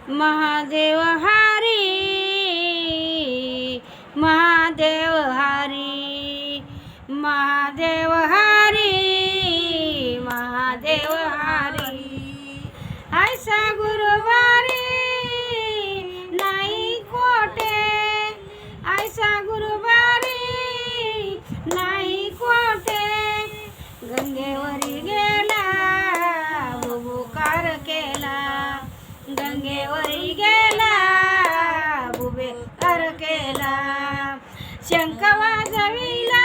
महादेव हारी, महादेव हारी, महादेव हारी, महादेव हारी. ऐसा गुरुवारी नाही कोटे, ऐसा गुरुवारी नाही कोटे. गंगेवरी गेला बुबुकार केला, गंगेवरी गेला बुबेकार केला. शंख वाजविला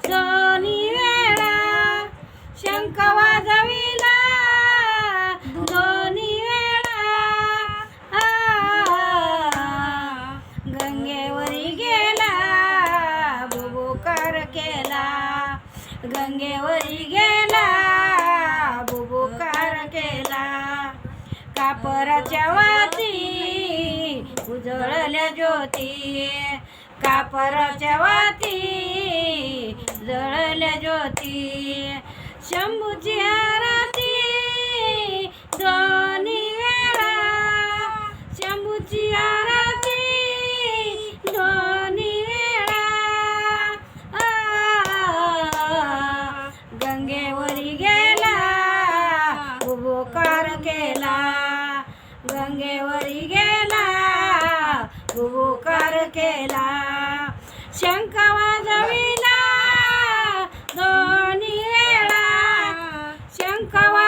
दोन्ही वेळा, शंख वाजविला दोन्ही वेळा. गंगेवरी गेला बुबुकार केला, गंगेवरी गेला बुबुकार केला. कापराच्या वाती उजळल्या ज्योती, कापराच्या वाती जळल्या ज्योती. शंभूची आरती दोन्ही वेळा, शंभूची आरती दोन्ही वेळा. गंगेवरी गेला बुबुकार केला, गंगेवरी गेला बुबुकार केला. शंख वाजविला